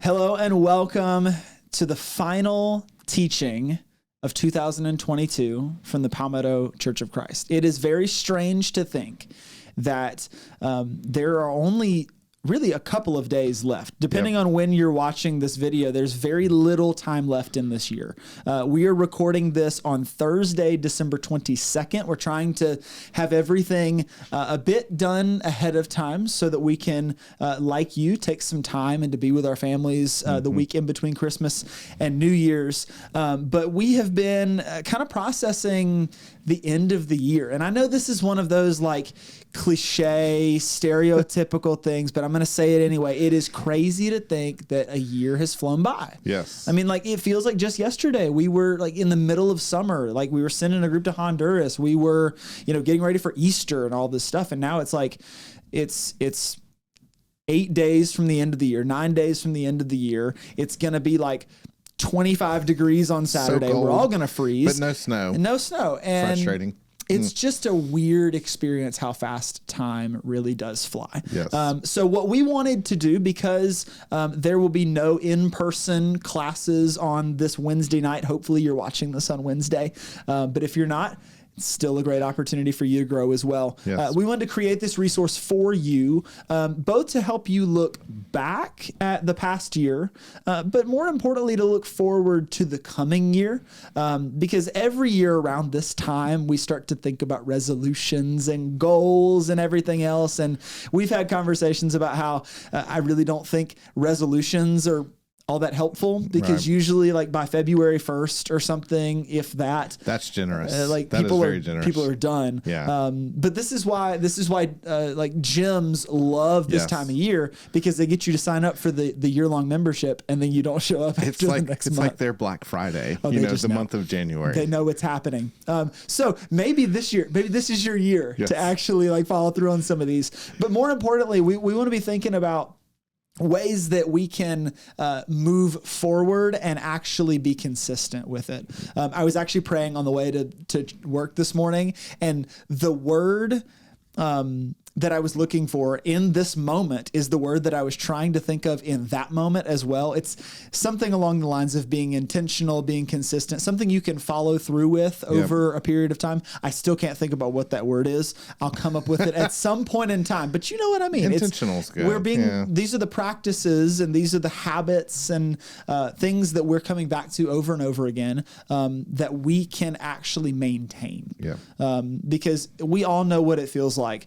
Hello and welcome to the final teaching of 2022 from the Palmetto Church of Christ. It is very strange to think that there are only really a couple of days left. Depending on when you're watching this video, there's very little time left in this year. We are recording this on Thursday, December 22nd. We're trying to have everything a bit done ahead of time so that we can, like you, take some time and to be with our families the week in between Christmas and New Year's. But we have been kind of processing the end of the year. And I know this is one of those like cliche, stereotypical things, but I'm going to say it anyway. It is crazy to think that a year has flown by. Yes. I mean, like it feels like just yesterday we were like in the middle of summer, like we were sending a group to Honduras. We were, getting ready for Easter and all this stuff. And now it's like, it's 8 days from the end of the year, 9 days from the end of the year. It's going to be like 25 degrees on Saturday. So we're all going to freeze. But no snow. No snow. And frustrating. It's just a weird experience how fast time really does fly. Yes. So what we wanted to do, because there will be no in-person classes on this Wednesday night. Hopefully you're watching this on Wednesday. But if you're not, it's still a great opportunity for you to grow as well. Yes. We wanted to create this resource for you, both to help you look back at the past year, but more importantly, to look forward to the coming year. Because every year around this time, we start to think about resolutions and goals and everything else. And we've had conversations about how I really don't think resolutions are all that helpful, because usually like by February 1st or something, if that's generous. Like that people is very generous. People are done. Yeah. But this is why like gyms love this time of year, because they get you to sign up for the year-long membership and then you don't show up after the next month. It's like their Black Friday, the month of January. They know what's happening. So maybe this is your year to actually like follow through on some of these. But more importantly, we want to be thinking about ways that we can move forward and actually be consistent with it. I was actually praying on the way to work this morning, and the word that I was looking for in this moment is the word that I was trying to think of in that moment as well. It's something along the lines of being intentional, being consistent, something you can follow through with over a period of time. I still can't think about what that word is. I'll come up with it at some point in time, but you know what I mean? Intentional is good. These are the practices and these are the habits and things that we're coming back to over and over again that we can actually maintain. Because we all know what it feels like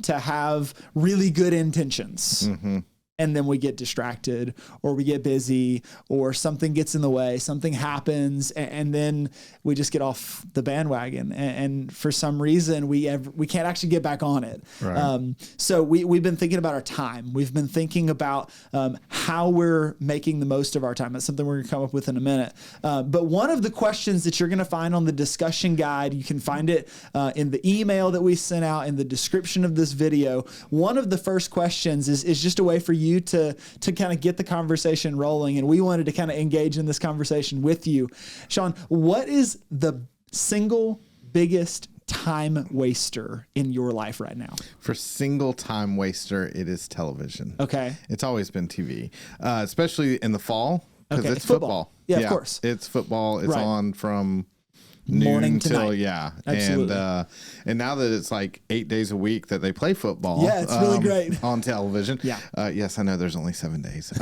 to have really good intentions. And then we get distracted or we get busy or something gets in the way, something happens, and then we just get off the bandwagon. And for some reason, we can't actually get back on it. Right. So we've been thinking about our time. We've been thinking about how we're making the most of our time. That's something we're going to come up with in a minute. But one of the questions that you're going to find on the discussion guide, you can find it in the email that we sent out in the description of this video. One of the first questions is just a way for you to kind of get the conversation rolling. And we wanted to kind of engage in this conversation with you. Sean, what is the single biggest time waster in your life right now? For single time waster, it is television. Okay. It's always been TV, especially in the fall, because it's football. Yeah, of course. It's football. It's on from morning noon to till night. Absolutely. And now that it's like 8 days a week that they play football, it's really great on television. Yes, I know there's only 7 days,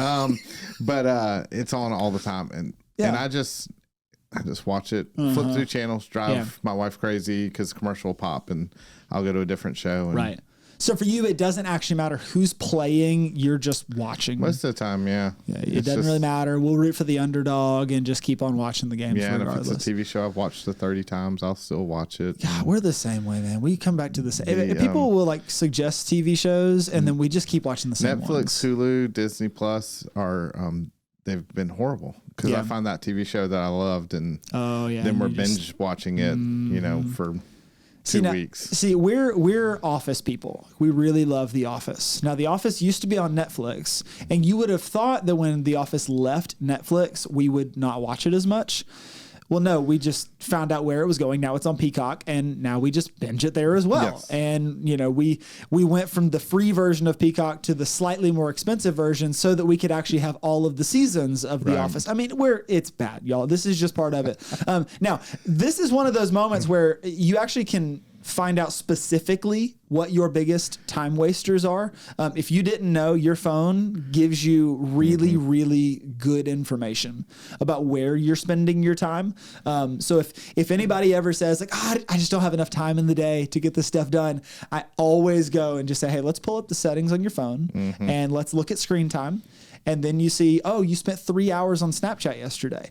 but it's on all the time, and I just watch it, flip through channels, drive my wife crazy because commercial will pop, and I'll go to a different show. And So for you, it doesn't actually matter who's playing. You're just watching. Most of the time, it doesn't really matter. We'll root for the underdog and just keep on watching the games regardless. And if it's a TV show I've watched 30 times, I'll still watch it. God, we're the same way, man. We come back to the same. People will like suggest TV shows, and then we just keep watching the same Netflix, ones. Hulu, Disney Plus are they've been horrible because I find that TV show that I loved, and then we're binge watching it, for 2 weeks. See, we're Office people. We really love The Office. Now, The Office used to be on Netflix, and you would have thought that when The Office left Netflix, we would not watch it as much. Well, no, we just found out where it was going. Now it's on Peacock, and now we just binge it there as well. Yes. And, you know, we went from the free version of Peacock to the slightly more expensive version so that we could actually have all of the seasons of The Office. I mean, it's bad, y'all. This is just part of it. Now, this is one of those moments where you actually can find out specifically what your biggest time wasters are. If you didn't know, your phone gives you really, really good information about where you're spending your time. So if anybody ever says like, I just don't have enough time in the day to get this stuff done, I always go and just say, hey, let's pull up the settings on your phone and let's look at screen time. And then you see, oh, you spent 3 hours on Snapchat yesterday.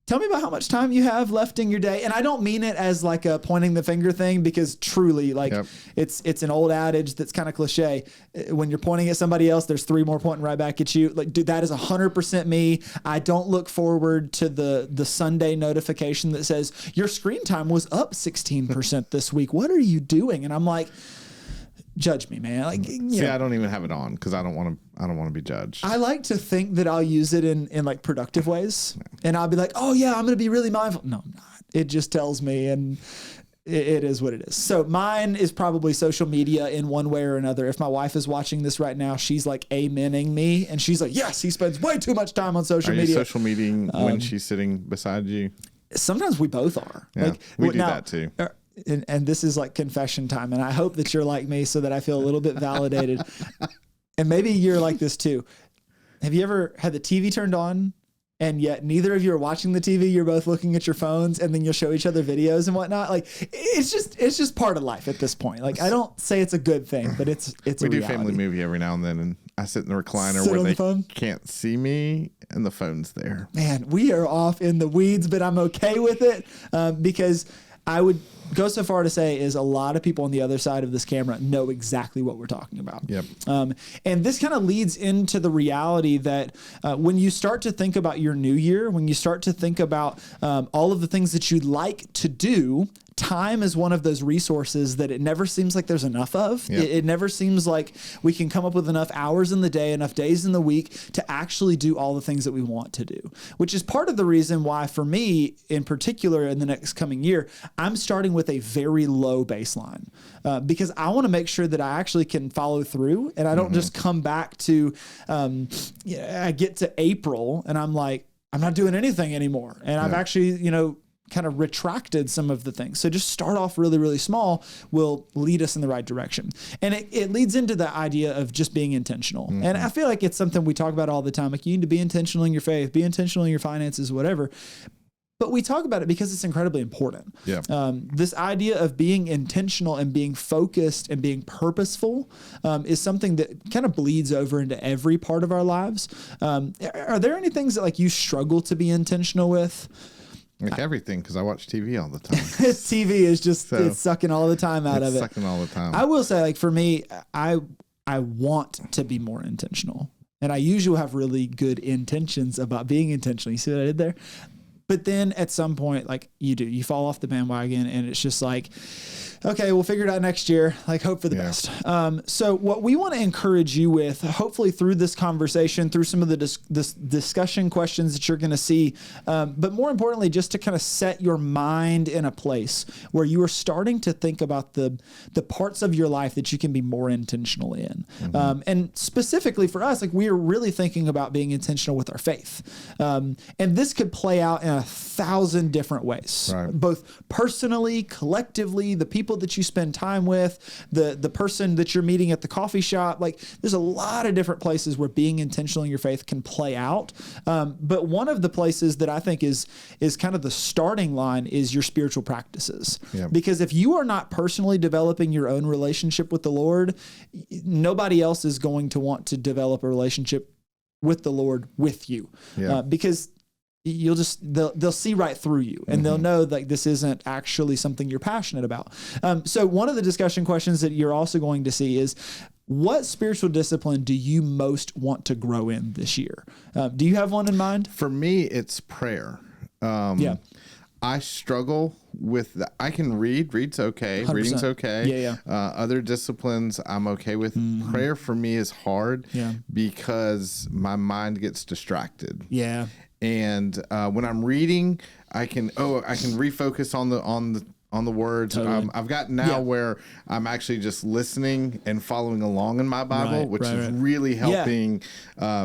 Tell me about how much time you have left in your day. And I don't mean it as like a pointing the finger thing, because truly, like, it's an old adage that's kind of cliche. When you're pointing at somebody else, there's 3 more pointing right back at you. Like, dude, that is 100% me. I don't look forward to the Sunday notification that says your screen time was up 16% this week. What are you doing? And I'm like, judge me, man. Like, see, I don't even have it on because I don't want to be judged. I like to think that I'll use it in like productive ways, and I'll be like, oh yeah, I'm going to be really mindful. No, I'm not. It just tells me, and it is what it is. So mine is probably social media in one way or another. If my wife is watching this right now, she's like amening me, and she's like, yes, he spends way too much time on social media. Are you social mediaing when she's sitting beside you? Sometimes we both are. Yeah, like, we do that too. And this is like confession time, and I hope that you're like me so that I feel a little bit validated. And maybe you're like this too. Have you ever had the TV turned on and yet neither of you are watching the TV? You're both looking at your phones, and then you'll show each other videos and whatnot. Like, it's just part of life at this point. Like, I don't say it's a good thing, but it's we a do reality. Family movie every now and then, and I sit in the recliner where they can't see me and the phone's there. Man, we are off in the weeds, but I'm okay with it because I would go so far to say is a lot of people on the other side of this camera know exactly what we're talking about. Yep. And this kind of leads into the reality that when you start to think about your new year, when you start to think about all of the things that you'd like to do, time is one of those resources that it never seems like there's enough of. Yep. It never seems like we can come up with enough hours in the day, enough days in the week to actually do all the things that we want to do, which is part of the reason why for me in particular in the next coming year, I'm starting with a very low baseline because I want to make sure that I actually can follow through and I don't just come back to, I get to April and I'm like, I'm not doing anything anymore. And I've actually, kind of retracted some of the things. So just start off really, really small will lead us in the right direction. And it leads into the idea of just being intentional. And I feel like it's something we talk about all the time. Like, you need to be intentional in your faith, be intentional in your finances, whatever. But we talk about it because it's incredibly important. Yeah. This idea of being intentional and being focused and being purposeful is something that kind of bleeds over into every part of our lives. Are there any things that like you struggle to be intentional with? Like everything, because I watch TV all the time. TV is just, it's sucking all the time out of it. It's sucking all the time. I will say, like, for me, I want to be more intentional. And I usually have really good intentions about being intentional. You see what I did there? But then at some point, like you fall off the bandwagon and it's just like, okay, we'll figure it out next year. Like, hope for the best. So what we want to encourage you with, hopefully through this conversation, through some of the this discussion questions that you're going to see, but more importantly, just to kind of set your mind in a place where you are starting to think about the parts of your life that you can be more intentional in. And specifically for us, like, we are really thinking about being intentional with our faith. And this could play out in 1,000 different ways, both personally, collectively, the people that you spend time with, the person that you're meeting at the coffee shop. Like, there's a lot of different places where being intentional in your faith can play out. But one of the places that I think is kind of the starting line is your spiritual practices. Because if you are not personally developing your own relationship with the Lord, nobody else is going to want to develop a relationship with the Lord with you. Because they'll see right through you and they'll know like this isn't actually something you're passionate about. So one of the discussion questions that you're also going to see is, what spiritual discipline do you most want to grow in this year? Do you have one in mind? For me, it's prayer. I struggle with that. I can read's okay. 100%. Reading's okay. Other disciplines I'm okay with. Prayer for me is hard because my mind gets distracted. And when I'm reading, I can refocus on the words. Totally. I've gotten now where I'm actually just listening and following along in my Bible, which is really helping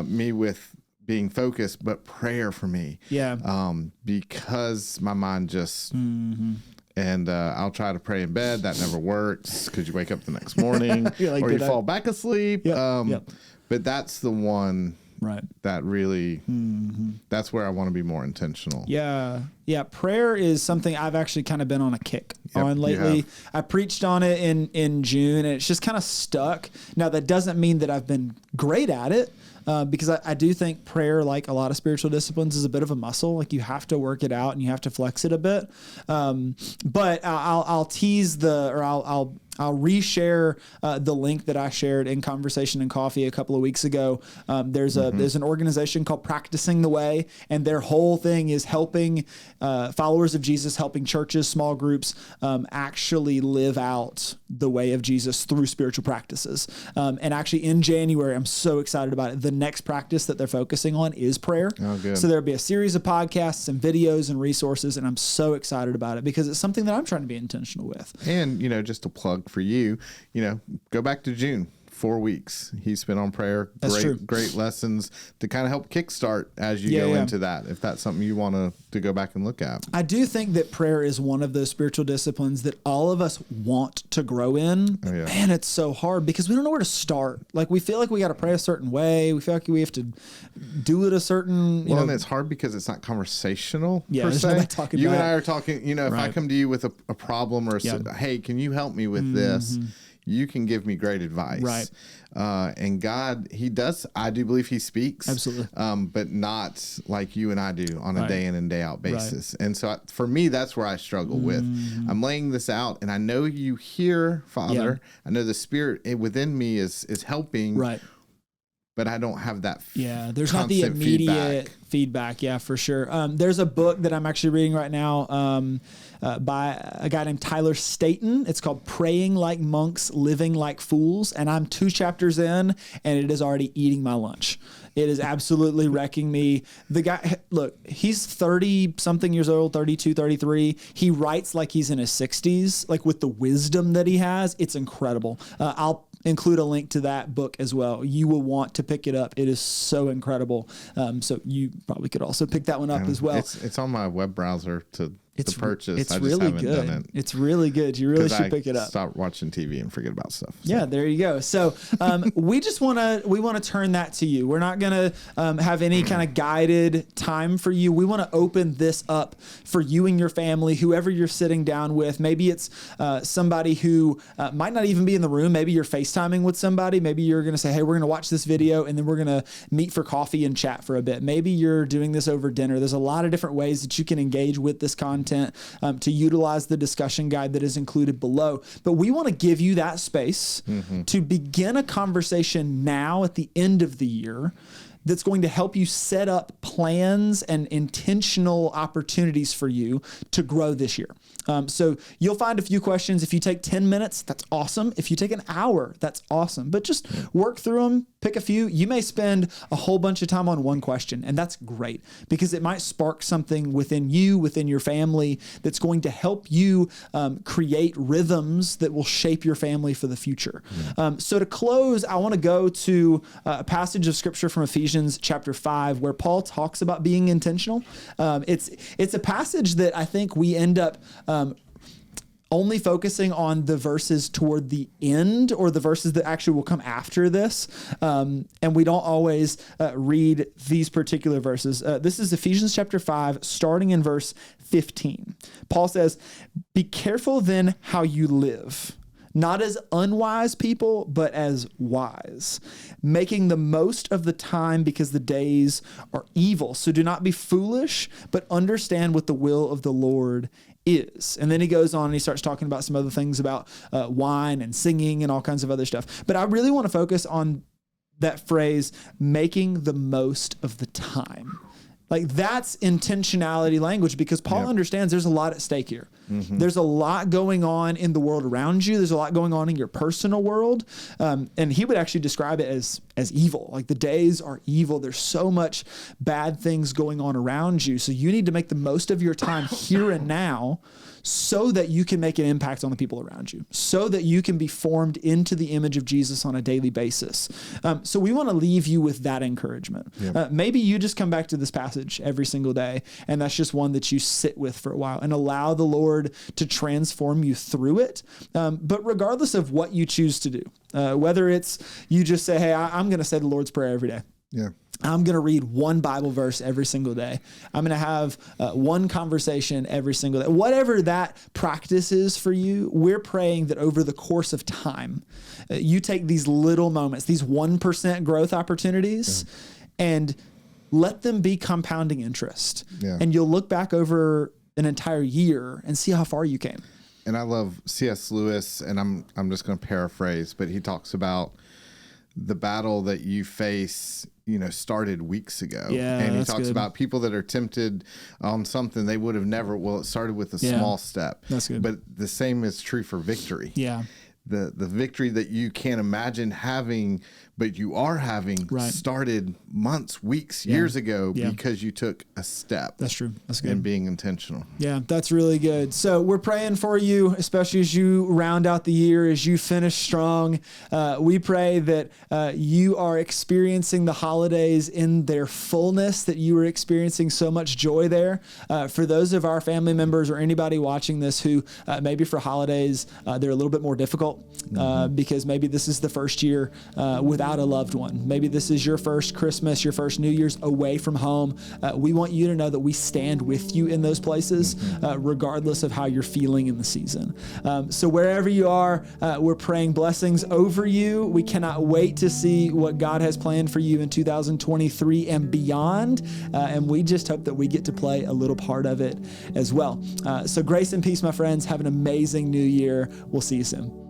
me with being focused, but prayer for me. Yeah. Because my mind just, and I'll try to pray in bed. That never works because you wake up the next morning like, or you fall back asleep. But that's the one that really, that's where I want to be more intentional. Yeah. Prayer is something I've actually kind of been on a kick on lately. I preached on it in June, and it's just kind of stuck. Now, that doesn't mean that I've been great at it. Because I do think prayer, like a lot of spiritual disciplines, is a bit of a muscle. Like you have to work it out and you have to flex it a bit. But I'll tease I'll reshare the link that I shared in Conversation and Coffee a couple of weeks ago. There's an organization called Practicing the Way, and their whole thing is helping followers of Jesus, helping churches, small groups actually live out the way of Jesus through spiritual practices. And actually in January, I'm so excited about it. The next practice that they're focusing on is prayer. Oh, good. So there'll be a series of podcasts and videos and resources, and I'm so excited about it because it's something that I'm trying to be intentional with. And, just a plug for you, go back to June. 4 weeks he spent on prayer. Great lessons to kind of help kickstart as you go into that, if that's something you want to go back and look at. I do think that prayer is one of those spiritual disciplines that all of us want to grow in. But man, it's so hard because we don't know where to start. Like we feel like we got to pray a certain way. We feel like we have to do it a certain, and it's hard because it's not conversational. Yeah, per se. You and I are talking, if Right. I come to you with a problem or hey, can you help me with this? You can give me great advice. Right. And God, he does, I do believe he speaks. Absolutely. But not like you and I do on a day in and day out basis. Right. And so for me, that's where I struggle with. I'm laying this out and I know you hear, Father. I know the Spirit within me is helping. Right. But I don't have that. There's not the immediate feedback. Yeah, for sure. There's a book that I'm actually reading right now by a guy named Tyler Staton. It's called Praying Like Monks, Living Like Fools. And I'm 2 chapters in and it is already eating my lunch. It is absolutely wrecking me. The guy, look, he's 30 something years old, 32, 33. He writes like he's in his 60s, like with the wisdom that he has. It's incredible. I'll include a link to that book as well. You will want to pick it up. It is so incredible. So you probably could also pick that one up as well. It's on my web browser to purchase. It's I just really haven't good. Done it. It's really good. You really should pick it up. Stop watching TV and forget about stuff. So. Yeah, there you go. So we want to turn that to you. We're not going to have any kind of guided time for you. We want to open this up for you and your family, whoever you're sitting down with. Maybe it's somebody who might not even be in the room. Maybe you're FaceTiming with somebody. Maybe you're going to say, hey, we're going to watch this video and then we're going to meet for coffee and chat for a bit. Maybe you're doing this over dinner. There's a lot of different ways that you can engage with this content. To utilize the discussion guide that is included below. But we want to give you that space to begin a conversation now at the end of the year that's going to help you set up plans and intentional opportunities for you to grow this year. So you'll find a few questions. If you take 10 minutes, that's awesome. If you take an hour, that's awesome. But just work through them, pick a few. You may spend a whole bunch of time on one question, and that's great because it might spark something within you, within your family, that's going to help you create rhythms that will shape your family for the future. So to close, I want to go to a passage of scripture from Ephesians chapter 5, where Paul talks about being intentional. It's a passage that I think we end up only focusing on the verses toward the end or the verses that actually will come after this. And we don't always read these particular verses. This is Ephesians chapter 5, starting in verse 15. Paul says, "Be careful then how you live, not as unwise people, but as wise, making the most of the time because the days are evil. So do not be foolish, but understand what the will of the Lord is." And then he goes on and he starts talking about some other things about wine and singing and all kinds of other stuff. But I really want to focus on that phrase, making the most of the time. Like that's intentionality language, because Paul understands there's a lot at stake here. There's a lot going on in the world around you. There's a lot going on in your personal world. And he would actually describe it as evil. Like the days are evil. There's so much bad things going on around you. So you need to make the most of your time here and now, so that you can make an impact on the people around you, so that you can be formed into the image of Jesus on a daily basis. So we want to leave you with that encouragement. Maybe you just come back to this passage every single day, and that's just one that you sit with for a while and allow the Lord to transform you through it. But regardless of what you choose to do, whether it's you just say, hey, I'm going to say the Lord's Prayer every day. I'm going to read one Bible verse every single day. I'm going to have one conversation every single day. Whatever that practice is for you, we're praying that over the course of time, you take these little moments, these 1% growth opportunities, and let them be compounding interest. And you'll look back over an entire year and see how far you came. And I love C.S. Lewis, and I'm just going to paraphrase, but he talks about the battle that you face, started weeks ago. And he talks about people that are tempted on something they would have never, it started with a small step. That's good. But the same is true for victory. The victory that you can't imagine having, but you are having, started months, weeks, years ago because you took a step. That's true. That's good. And being intentional. Yeah, that's really good. So we're praying for you, especially as you round out the year, as you finish strong. We pray that you are experiencing the holidays in their fullness, that you are experiencing so much joy there. For those of our family members or anybody watching this who maybe for holidays, they're a little bit more difficult because maybe this is the first year without a loved one. Maybe this is your first Christmas, your first New Year's away from home. We want you to know that we stand with you in those places, regardless of how you're feeling in the season. So wherever you are, we're praying blessings over you. We cannot wait to see what God has planned for you in 2023 and beyond. And we just hope that we get to play a little part of it as well. So grace and peace, my friends. Have an amazing new year. We'll see you soon.